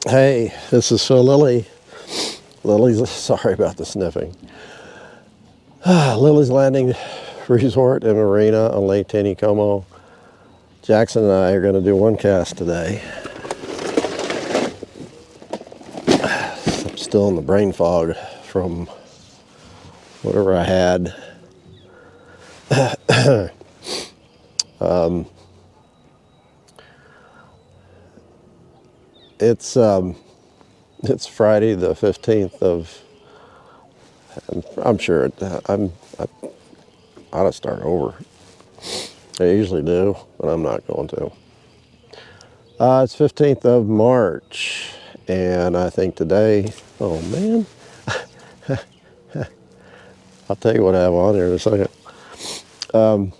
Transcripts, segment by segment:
Hey, this is Phil Lilley. Lilley's, sorry about the sniffing. Lilley's Landing Resort and Marina on Lake Taneycomo. Jackson and I are going to do one cast today. I'm still in the brain fog from whatever I had. It's Friday the 15th of, I'm sure I ought to start over. I usually do, but I'm not going to. It's 15th of March, and I think today, oh man, I'll tell you what I have on here in a second. I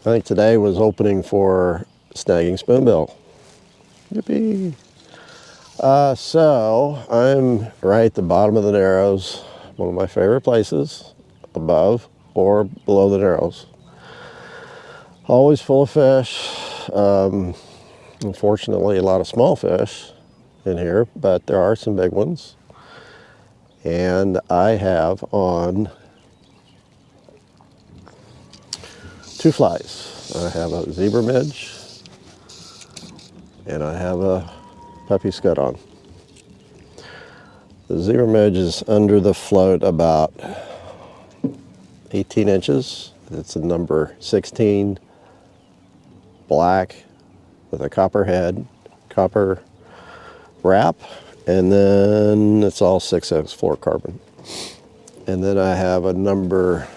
think today was opening for Snagging Spoonbill. Yippee! So I'm right at the bottom of the Narrows, one of my favorite places, above or below the Narrows. Always full of fish. Unfortunately, a lot of small fish in here, but there are some big ones. And I have on two flies. I have a zebra midge and I have a puppy scud on. The zebra midge is under the float about 18 inches. It's a number 16 black with a copper head, copper wrap, and then it's all 6X fluorocarbon. And then I have a number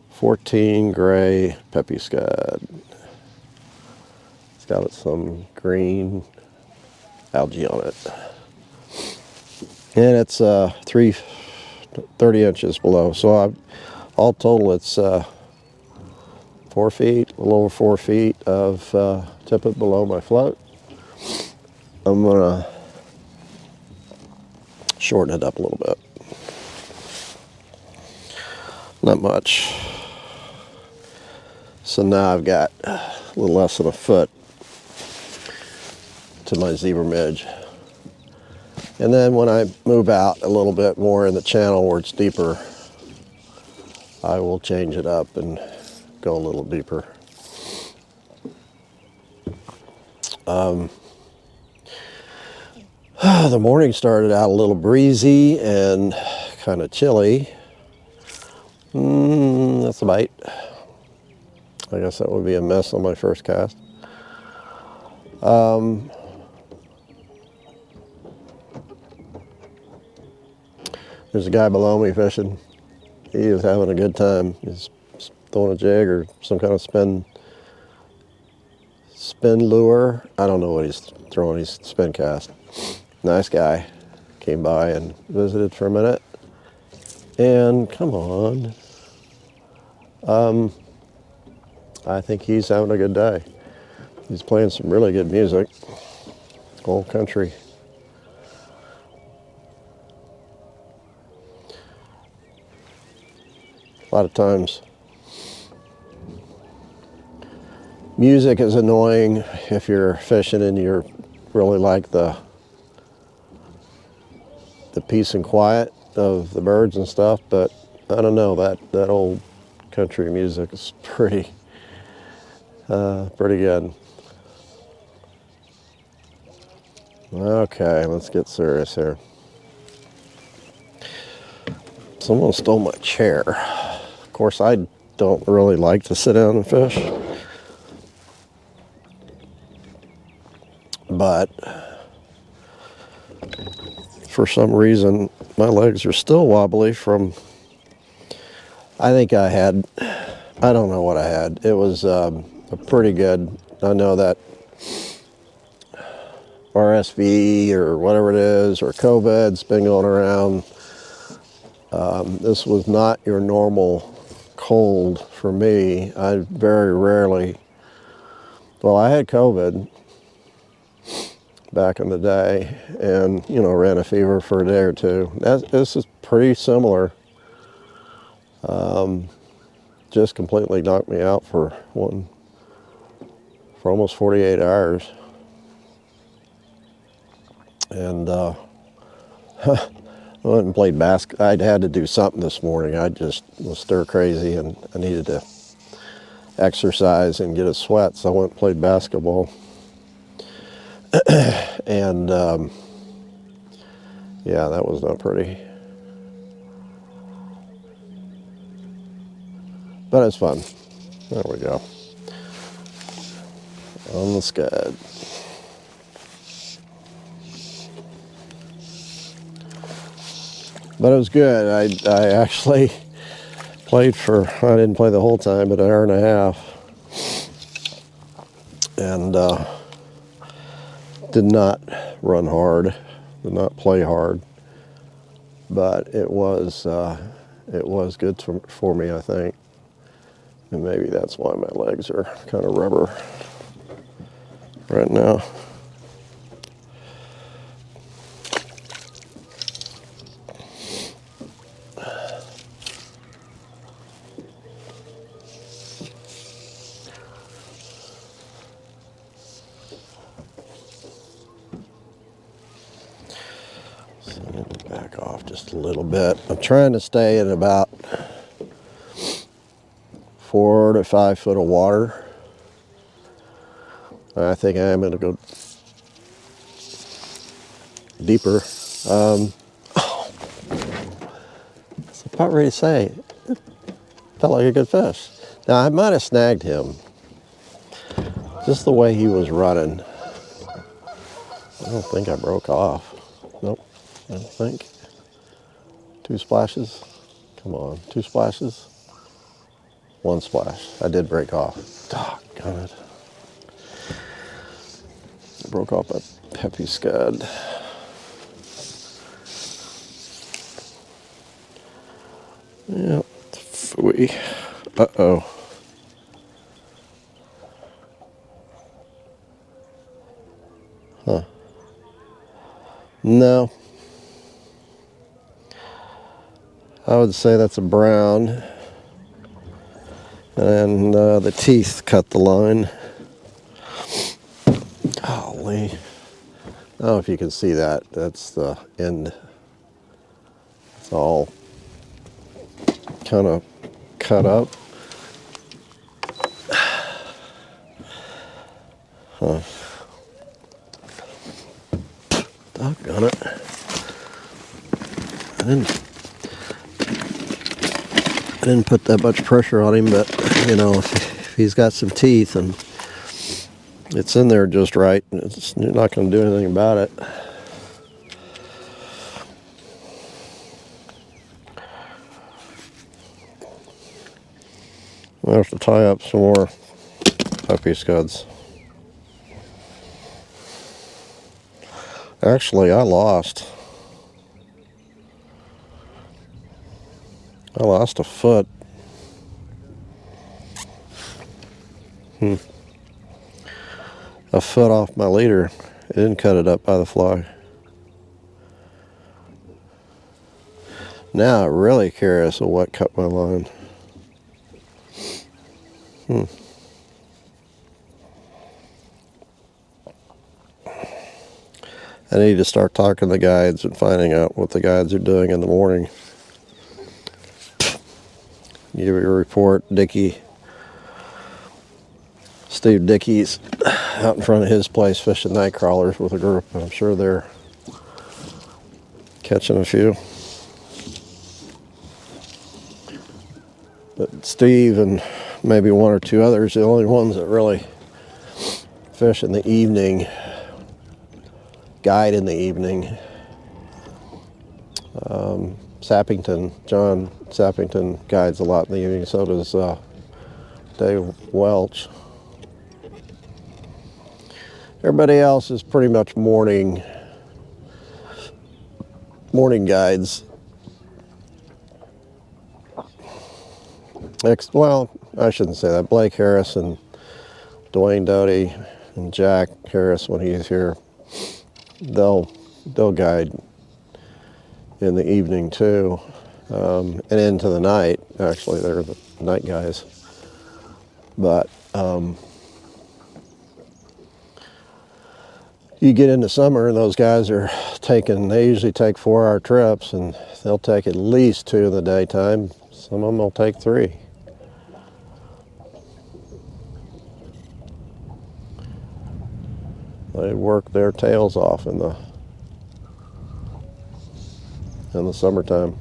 14 gray peppy scud. It's got some green algae on it. And it's 30 inches below. So all total it's 4 feet, a little over 4 feet of tippet below my float. I'm gonna shorten it up a little bit. Not much. So now I've got a little less than a foot to my zebra midge. And then when I move out a little bit more in the channel where it's deeper, I will change it up and go a little deeper. The morning started out a little breezy and kind of chilly. That's a bite. I guess that would be a miss on my first cast. There's a guy below me fishing. He is having a good time. He's throwing a jig or some kind of spin lure. I don't know what he's throwing. He's spin cast. Nice guy. Came by and visited for a minute. And come on. I think he's having a good day. He's playing some really good music. Old country. A lot of times music is annoying if you're fishing and you're really like the peace and quiet of the birds and stuff, but I don't know, that old country music is pretty good. Okay, let's get serious here. Someone stole my chair. Of course, I don't really like to sit down and fish, but for some reason, my legs are still wobbly from, I think I don't know what I had. It was a pretty good, I know that RSV or whatever it is, or COVID's been going around. This was not your normal cold for me. I very rarely, well, I had COVID back in the day and, ran a fever for a day or two. This is pretty similar. Just completely knocked me out for almost 48 hours. And I went and played basketball. I'd had to do something this morning. I just was stir crazy and I needed to exercise and get a sweat, so I went and played basketball. And yeah, that was not pretty. But it's fun. There we go. On the scud. But it was good. I actually played for, I didn't play the whole time, but an hour and a half. And did not run hard, did not play hard. But it was good for me, I think. And maybe that's why my legs are kind of rubber right now. So I'm going to back off just a little bit. I'm trying to stay in about 4 to 5 foot of water. I think I am going to go deeper. I was about ready to say, it felt like a good fish. Now, I might have snagged him. Just the way he was running. I don't think I broke off. Nope, I don't think. 2 splashes. Come on, 2 splashes. 1 splash. I did break off. Doggone it. I broke off a peppy scud. Yep, phooey. Uh-oh. Huh. No. I would say that's a brown. And the teeth cut the line. Golly. I don't know if you can see that. That's the end. It's all kind of cut up. Huh. Doggone it. I didn't put that much pressure on him, but you know, if he's got some teeth and it's in there just right, you're not going to do anything about it. I have to tie up some more puppy scuds. Actually, I lost a foot. A foot off my leader. It didn't cut it up by the fly. Now I'm really curious of what cut my line. I need to start talking to the guides and finding out what the guides are doing in the morning. Give you a report. Steve Dickey's out in front of his place fishing night crawlers with a group. I'm sure they're catching a few. But Steve and maybe 1 or 2 others, the only ones that really fish in the evening, guide in the evening. John Sappington guides a lot in the evening, so does Dave Welch. Everybody else is pretty much morning guides. Well, I shouldn't say that. Blake Harris and Dwayne Doty and Jack Harris, when he's here, they'll guide in the evening too, and into the night. Actually, they're the night guys. But you get into summer and those guys are they usually take 4-hour trips, and they'll take at least 2 in the daytime. Some of them will take 3. They work their tails off in the summertime.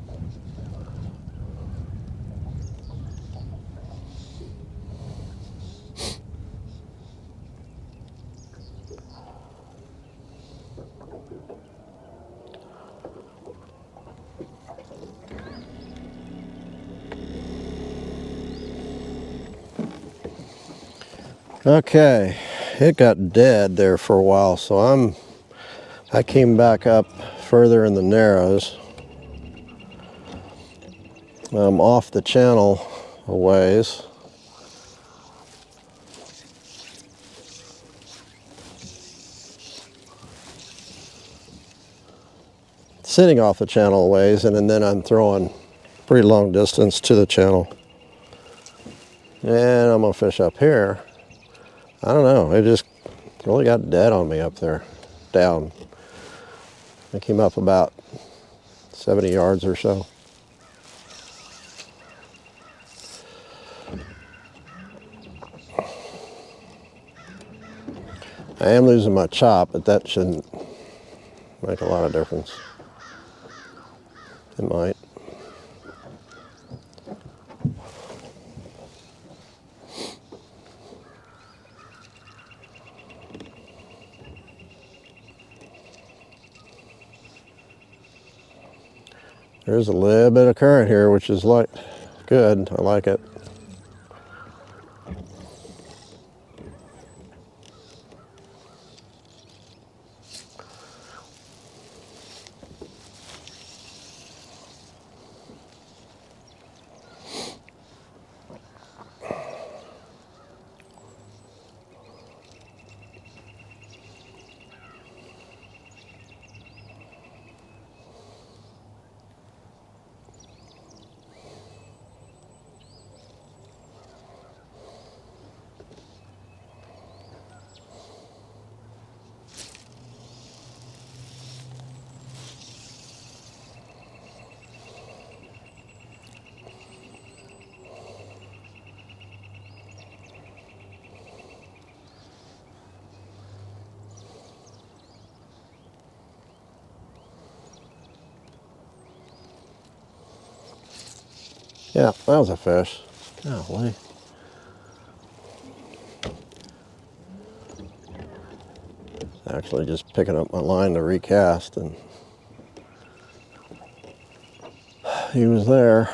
Okay, it got dead there for a while, so I came back up further in the Narrows. I'm off the channel a ways. Sitting off the channel a ways, and then I'm throwing pretty long distance to the channel. And I'm gonna fish up here. I don't know, it just really got dead on me up there, down. I came up about 70 yards or so. I am losing my chop, but that shouldn't make a lot of difference. It might. There's a little bit of current here, which is like good. I like it. Yeah, that was a fish. Golly. Actually just picking up my line to recast, and he was there.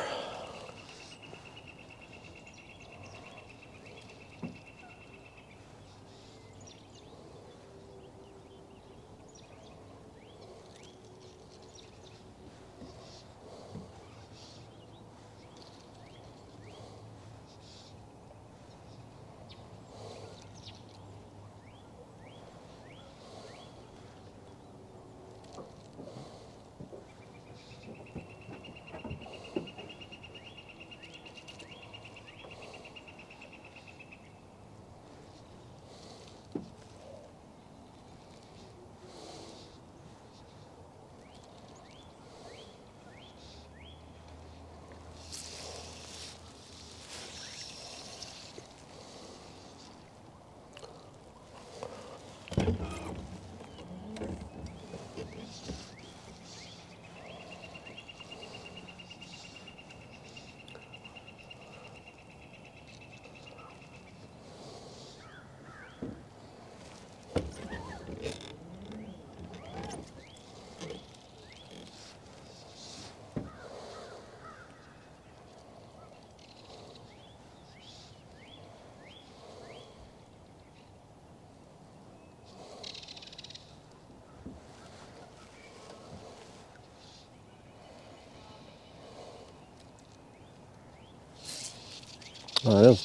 I know.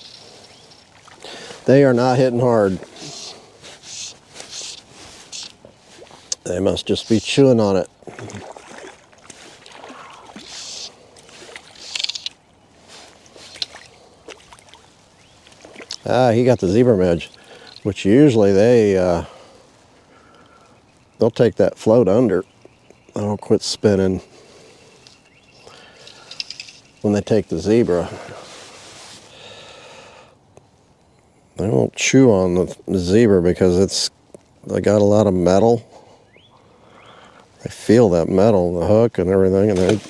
They are not hitting hard. They must just be chewing on it. Ah, he got the zebra midge, which usually they they'll take that float under. They'll quit spinning when they take the zebra. They won't chew on the zebra because they got a lot of metal. They feel that metal, the hook and everything, and they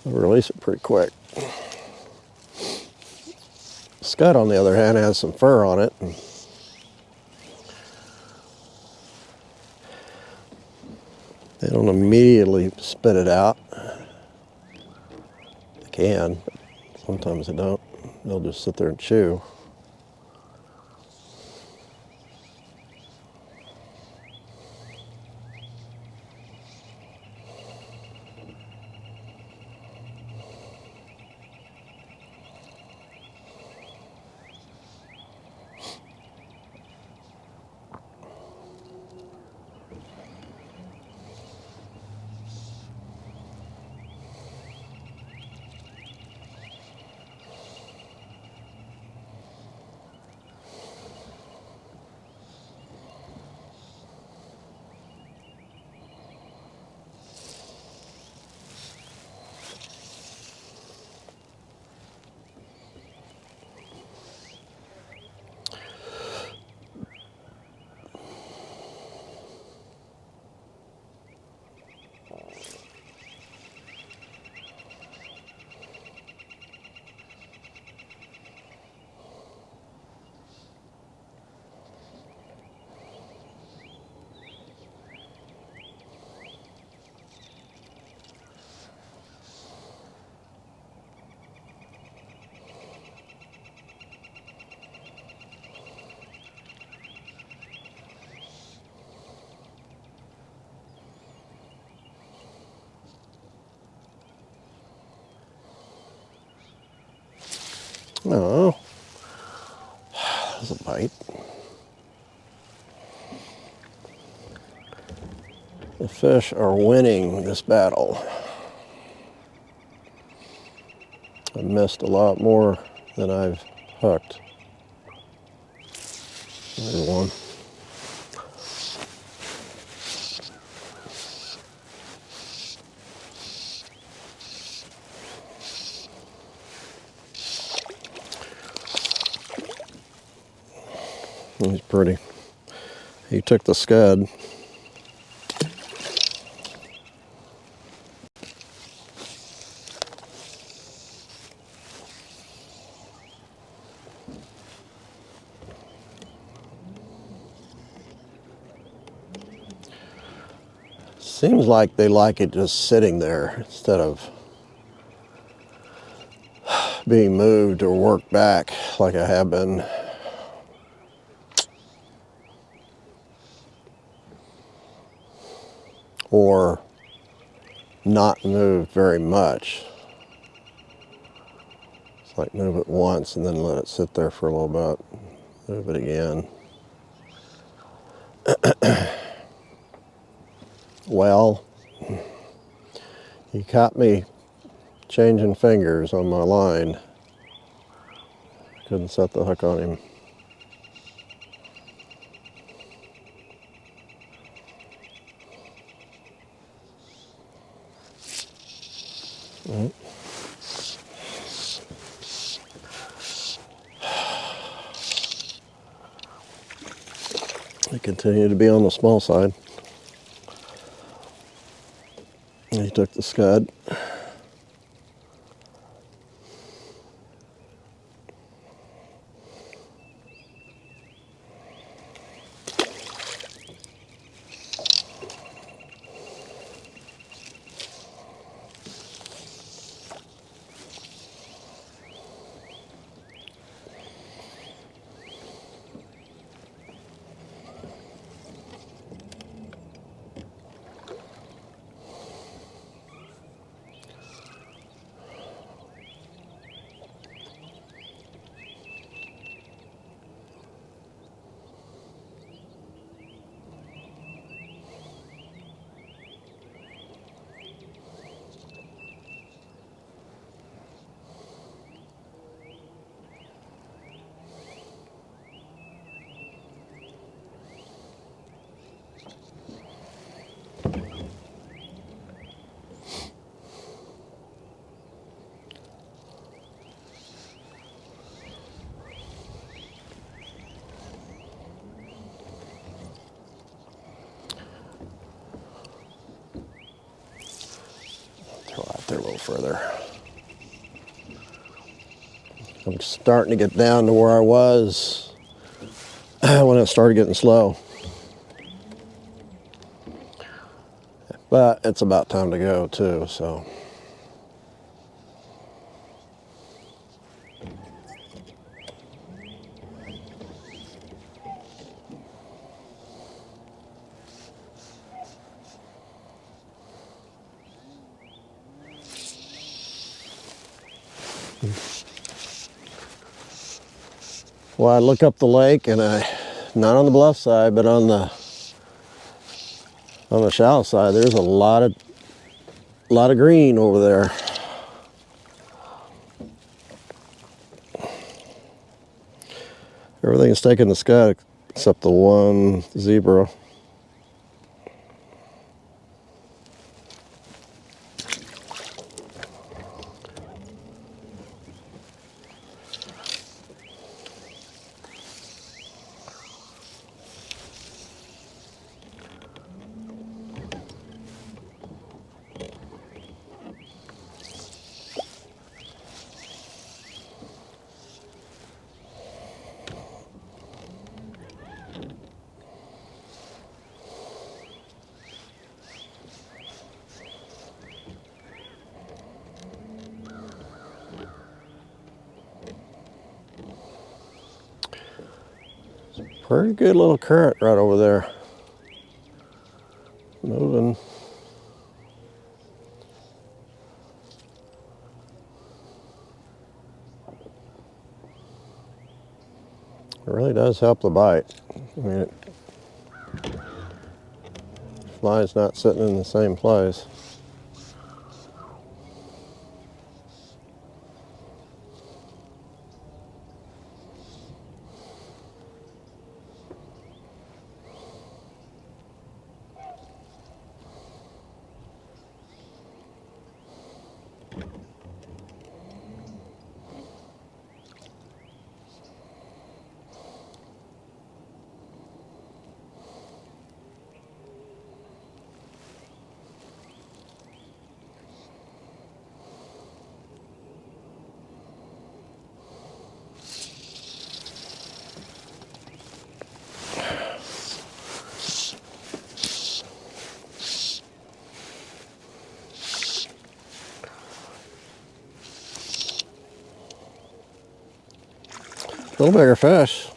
release it pretty quick. Scud, on the other hand, has some fur on it. They don't immediately spit it out. They can, but sometimes they don't. They'll just sit there and chew. Oh, that's a bite. The fish are winning this battle. I've missed a lot more than I've hooked. There's one. He's pretty. He took the scud. Seems like they like it just sitting there instead of being moved or worked back like I have been. Or not moved very much. It's like move it once and then let it sit there for a little bit. Move it again. Well, he caught me changing fingers on my line. Couldn't set the hook on him. Right. He continued to be on the small side. He took the scud. further. I'm starting to get down to where I was when it started getting slow. But it's about time to go too, so. Well, I look up the lake and not on the bluff side, but on the shallow side, there's a lot of green over there. Everything's taking the scud except the one zebra. Pretty good little current right over there. Moving. It really does help the bite. I mean, fly's not sitting in the same place. A little bigger fish.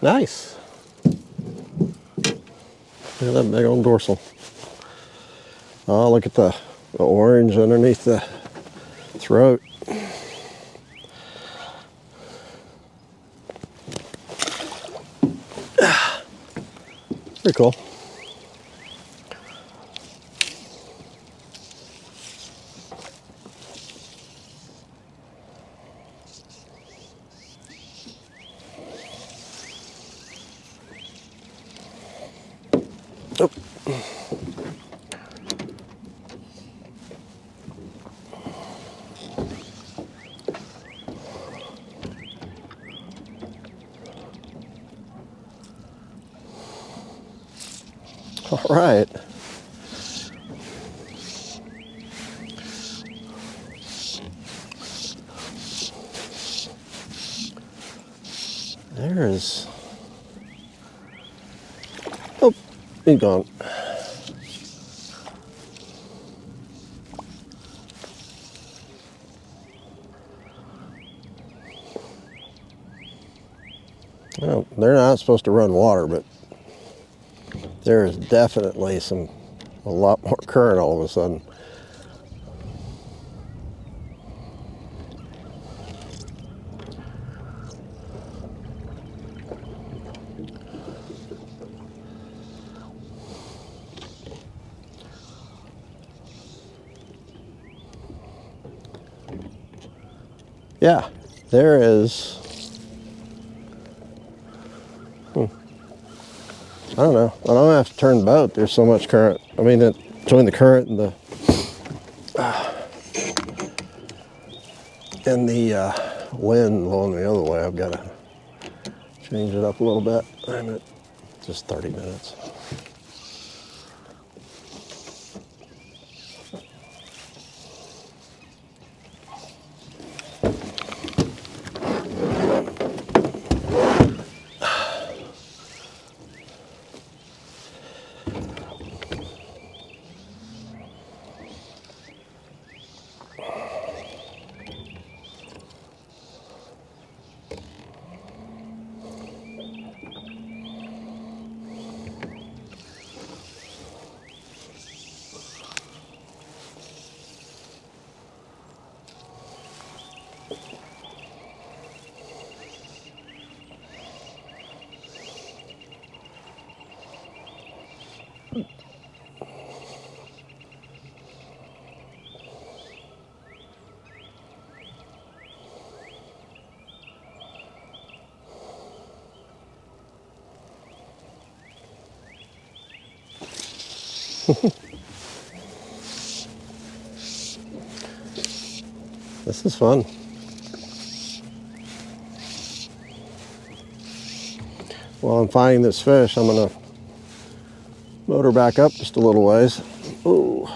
Nice. Look at that big old dorsal. Oh, look at the orange underneath the throat. Pretty cool. Oh. All right. There's. Oh, he's gone. Well, they're not supposed to run water, but there is definitely a lot more current all of a sudden. Yeah, There is, I don't know. I don't have to turn the boat. There's so much current. I mean, between the current and the wind blowing the other way, I've got to change it up a little bit. I'm at just 30 minutes. This is fun. While I'm finding this fish, I'm gonna motor back up just a little ways. Ooh.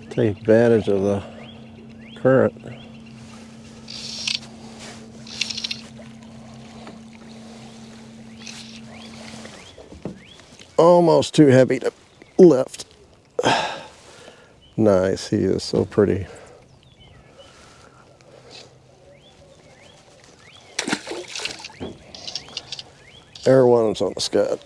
Take advantage of the current. Almost too heavy to lift. Nice, he is so pretty. Air one's on the scud.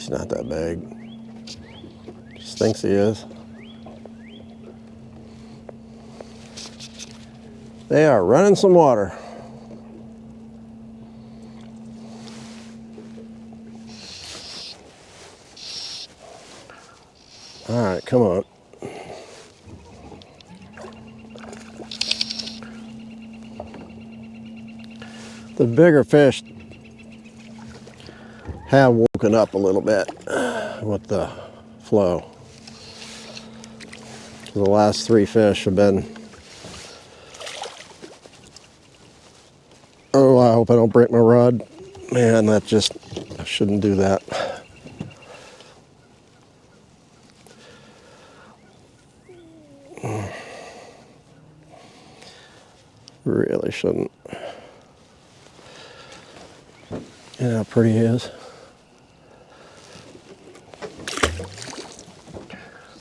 He's not that big. Just thinks he is. They are running some water. All right, come on. The bigger fish have woken up a little bit with the flow. The last three fish have been, oh, I hope I don't break my rod. Man, that just, I shouldn't do that. Really shouldn't. You know how pretty he is.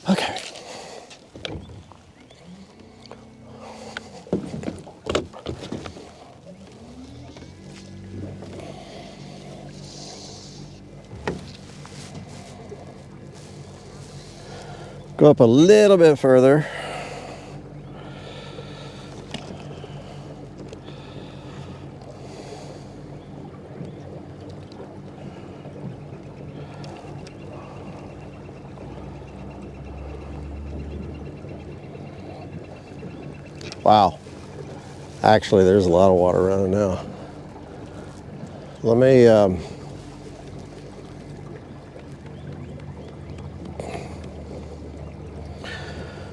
Okay. Go up a little bit further. Wow. Actually, there's a lot of water running now. Let me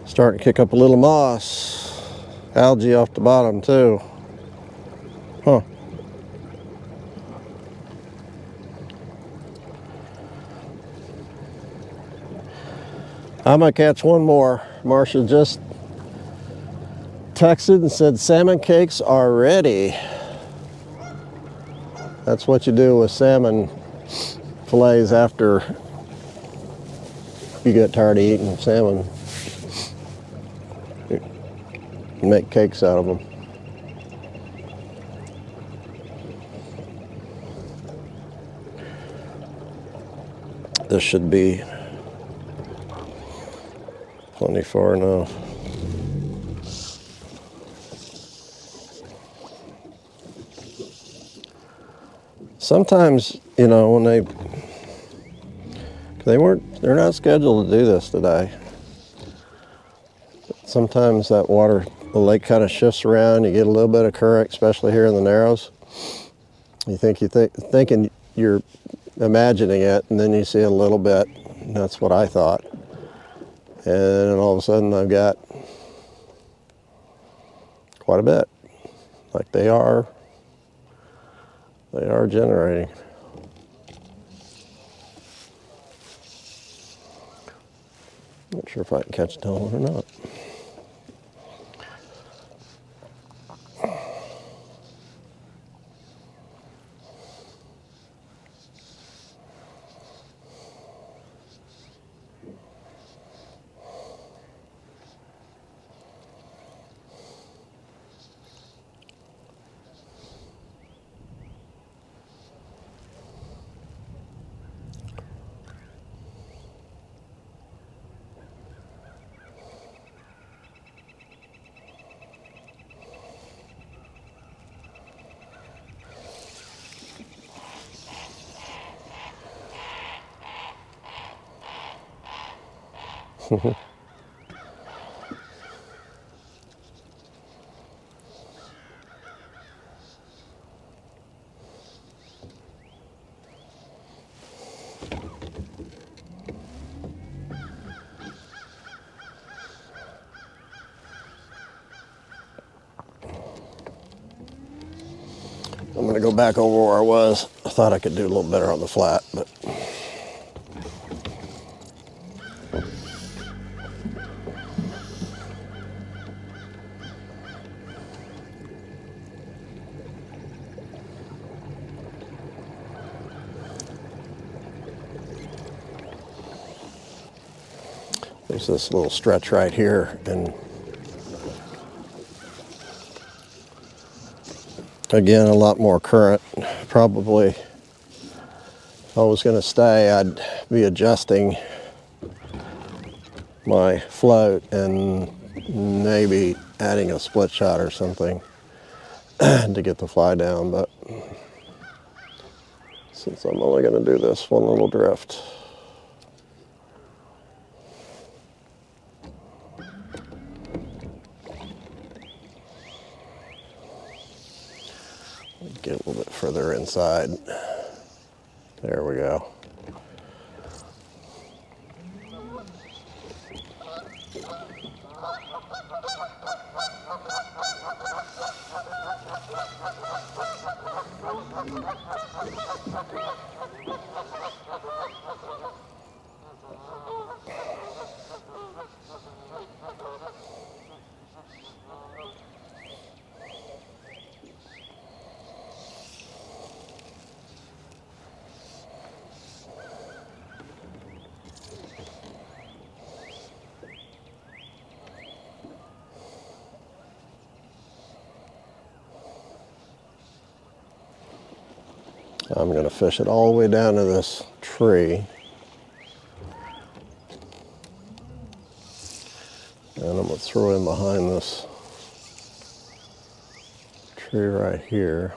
start to kick up a little moss. Algae off the bottom too. Huh. I might catch one more. Marcia just texted and said salmon cakes are ready. That's what you do with salmon fillets after you get tired of eating salmon. You make cakes out of them. This should be plenty far enough. Sometimes, you know, when they're not scheduled to do this today. Sometimes that water, the lake kind of shifts around. You get a little bit of current, especially here in the Narrows. You thinking you're imagining it, and then you see a little bit. And that's what I thought. And all of a sudden, I've got quite a bit. Like they are generating. Not sure if I can catch a tall one or not. I'm going to go back over where I was. I thought I could do a little better on the flat, but there's this little stretch right here, and again, a lot more current. Probably, if I was going to stay, I'd be adjusting my float and maybe adding a split shot or something to get the fly down. But since I'm only going to do this one little drift, get a little bit further inside. There we go. I'm going to fish it all the way down to this tree. And I'm going to throw in behind this tree right here.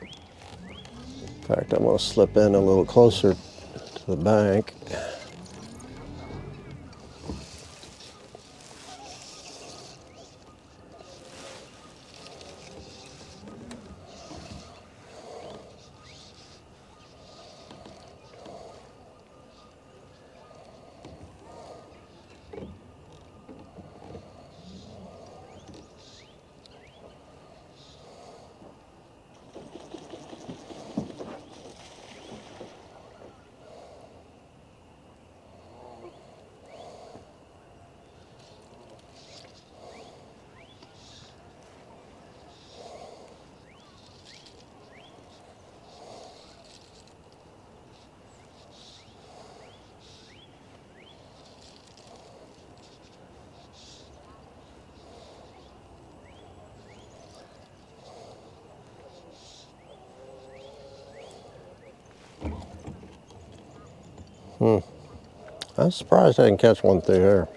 In fact, I'm going to slip in a little closer to the bank. I'm surprised I didn't catch one through here.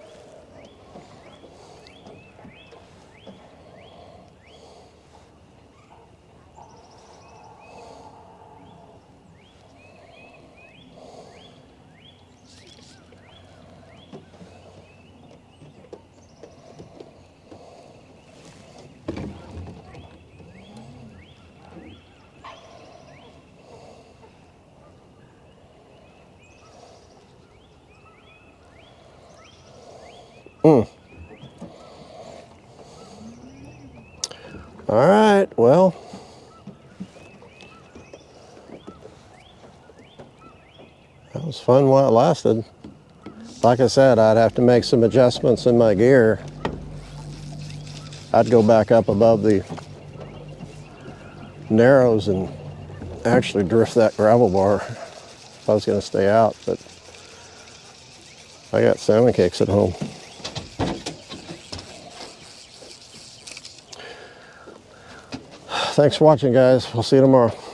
All right, well, that was fun while it lasted. Like I said, I'd have to make some adjustments in my gear. I'd go back up above the narrows and actually drift that gravel bar if I was going to stay out, but I got salmon cakes at home. Thanks for watching, guys. We'll see you tomorrow.